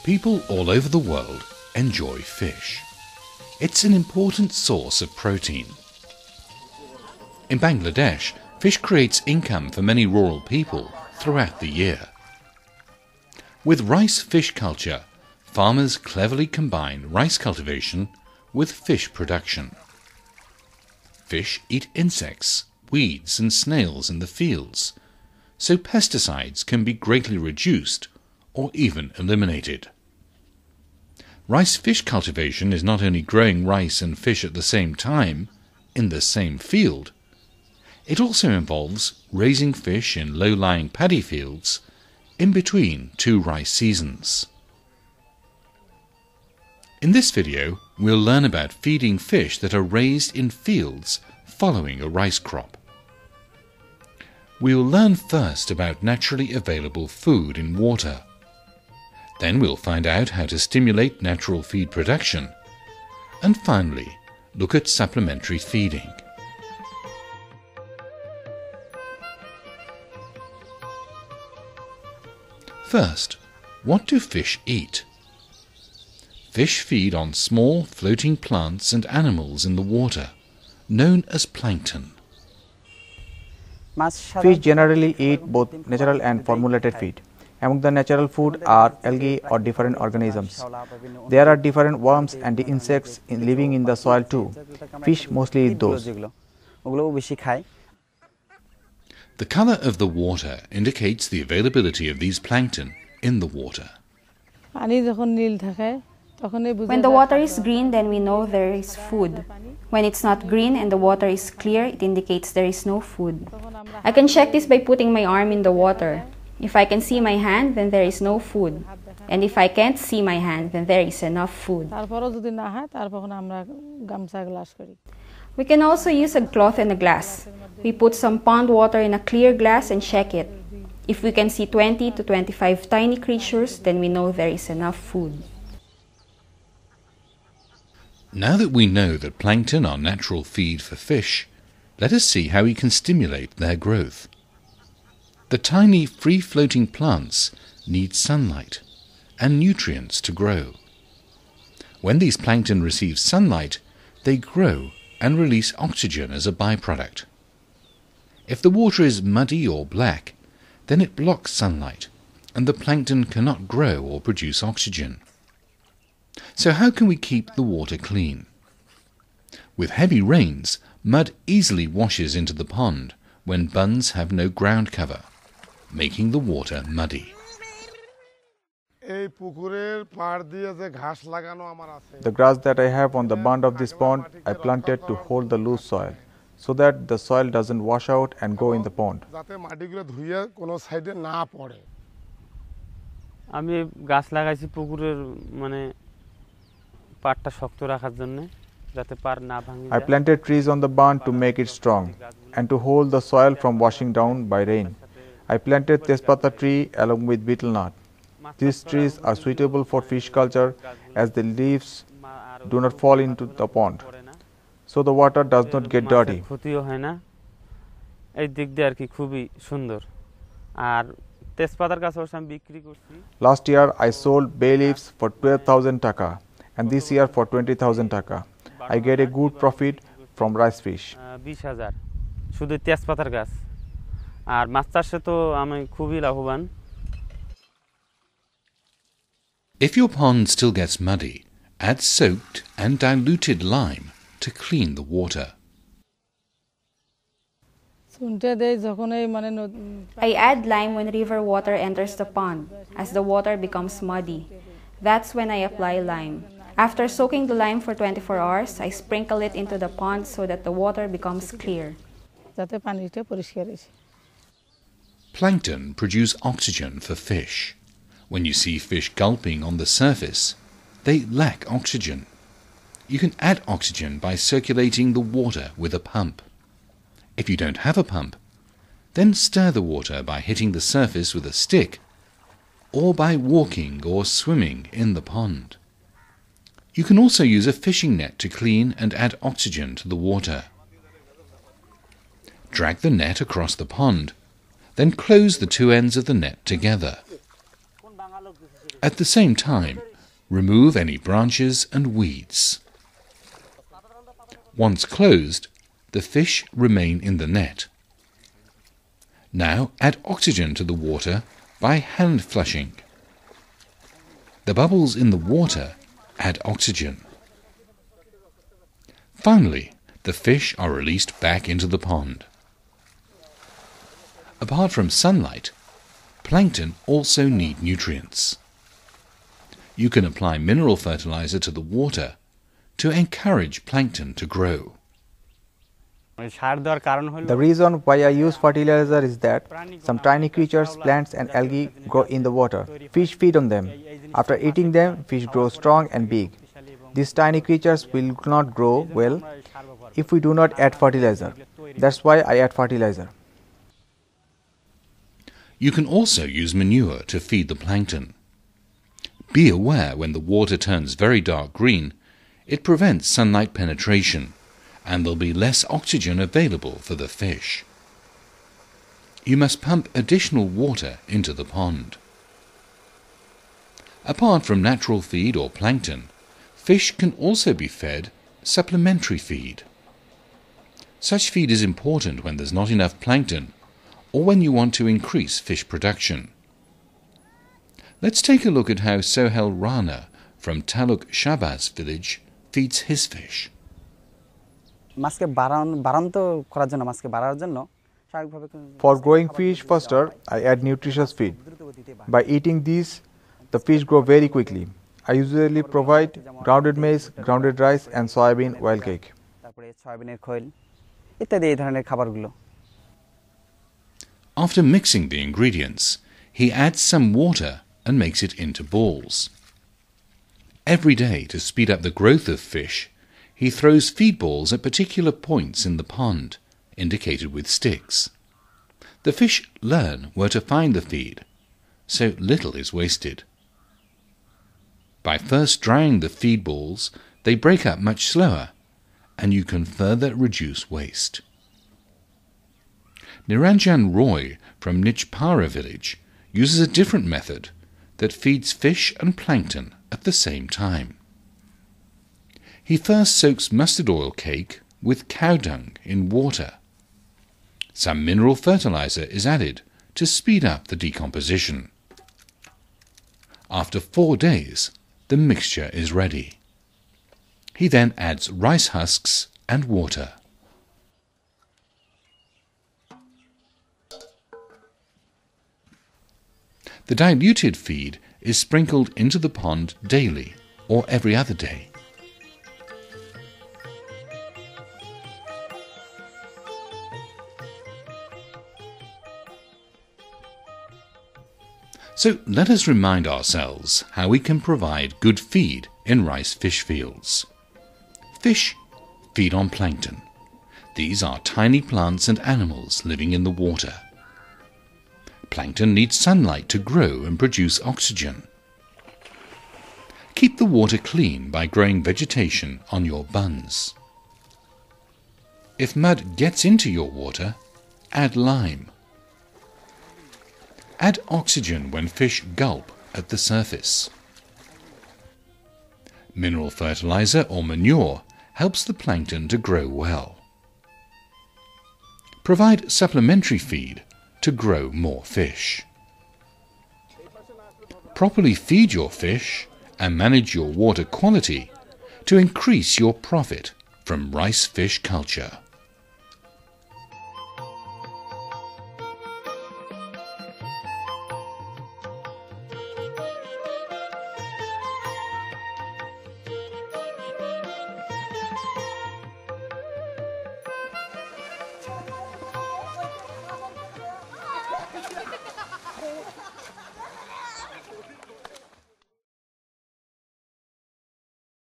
People all over the world enjoy fish. It's an important source of protein. In Bangladesh, fish creates income for many rural people throughout the year. With rice fish culture, farmers cleverly combine rice cultivation with fish production. Fish eat insects, weeds and snails in the fields, so pesticides can be greatly reduced or even eliminated. Rice fish cultivation is not only growing rice and fish at the same time, in the same field, it also involves raising fish in low-lying paddy fields in between two rice seasons. In this video, we'll learn about feeding fish that are raised in fields following a rice crop. We'll learn first about naturally available food in water. Then we'll find out how to stimulate natural feed production. And finally, look at supplementary feeding. First, what do fish eat? Fish feed on small floating plants and animals in the water, known as plankton. Fish generally eat both natural and formulated feed. Among the natural food are algae or different organisms. There are different worms and insects living in the soil too. Fish mostly eat those. The color of the water indicates the availability of these plankton in the water. When the water is green, then we know there is food. When it's not green and the water is clear, it indicates there is no food. I can check this by putting my arm in the water. If I can see my hand, then there is no food. And if I can't see my hand, then there is enough food. We can also use a cloth and a glass. We put some pond water in a clear glass and check it. If we can see 20 to 25 tiny creatures, then we know there is enough food. Now that we know that plankton are natural feed for fish, let us see how we can stimulate their growth. The tiny free-floating plants need sunlight and nutrients to grow. When these plankton receive sunlight, they grow and release oxygen as a byproduct. If the water is muddy or black, then it blocks sunlight and the plankton cannot grow or produce oxygen. So how can we keep the water clean? With heavy rains, mud easily washes into the pond when bunds have no ground cover, making the water muddy. The grass that I have on the bund of this pond, I planted to hold the loose soil, so that the soil doesn't wash out and go in the pond. আমি গাছ লাগাইছি পুকুরের মানে পাড়টা শক্ত রাখার জন্য যাতে পাড় না ভাঙে I planted trees on the barn to make it strong and to hold the soil from washing down by rain. I planted tezpata tree along with betel nut. These trees are suitable for fish culture as the leaves do not fall into the pond, so the water does not get dirty. ক্ষতিও হয় না এই দিক দিয়ে আর কি খুবই সুন্দর আর তেজপাতার গাছ আমি বিক্রি করছি Last year I sold bay leaves for 12,000 taka and this year for 20,000 taka. I get a good profit from rice fish. 20,000 শুধু তেজপাতার গাছ আর মাছ চাষে তো আমি খুবই লাভবান. If your pond still gets muddy, add soaked and diluted lime to clean the water. I add lime when river water enters the pond, as the water becomes muddy. That's when I apply lime. After soaking the lime for 24 hours, I sprinkle it into the pond so that the water becomes clear. Plankton produce oxygen for fish. When you see fish gulping on the surface, they lack oxygen. You can add oxygen by circulating the water with a pump. If you don't have a pump, then stir the water by hitting the surface with a stick or by walking or swimming in the pond. You can also use a fishing net to clean and add oxygen to the water. Drag the net across the pond, then close the two ends of the net together. At the same time, remove any branches and weeds. Once closed, the fish remain in the net. Now add oxygen to the water by hand flushing. The bubbles in the water add oxygen. Finally, the fish are released back into the pond. Apart from sunlight, plankton also need nutrients. You can apply mineral fertilizer to the water to encourage plankton to grow. The reason why I use fertilizer is that some tiny creatures, plants and algae grow in the water. Fish feed on them. After eating them, fish grow strong and big. These tiny creatures will not grow well if we do not add fertilizer. That's why I add fertilizer. You can also use manure to feed the plankton. Be aware when the water turns very dark green, it prevents sunlight penetration, and there'll be less oxygen available for the fish. You must pump additional water into the pond. Apart from natural feed or plankton, fish can also be fed supplementary feed. Such feed is important when there's not enough plankton or when you want to increase fish production. Let's take a look at how Sohel Rana from Taluk Shabaz village feeds his fish. For growing fish faster, I add nutritious feed. By eating these, the fish grow very quickly. I usually provide grounded maize, grounded rice and soybean oil cake. After mixing the ingredients, he adds some water and makes it into balls. Every day, to speed up the growth of fish, he throws feed balls at particular points in the pond, indicated with sticks. The fish learn where to find the feed, so little is wasted. By first drying the feed balls, they break up much slower, and you can further reduce waste. Niranjan Roy from Nichpara village uses a different method that feeds fish and plankton at the same time. He first soaks mustard oil cake with cow dung in water. Some mineral fertilizer is added to speed up the decomposition. After 4 days, the mixture is ready. He then adds rice husks and water. The diluted feed is sprinkled into the pond daily or every other day. So let us remind ourselves how we can provide good feed in rice fish fields. Fish feed on plankton. These are tiny plants and animals living in the water. Plankton needs sunlight to grow and produce oxygen. Keep the water clean by growing vegetation on your buns. If mud gets into your water, add lime. Add oxygen when fish gulp at the surface. Mineral fertilizer or manure helps the plankton to grow well. Provide supplementary feed to grow more fish. Properly feed your fish and manage your water quality to increase your profit from rice fish culture.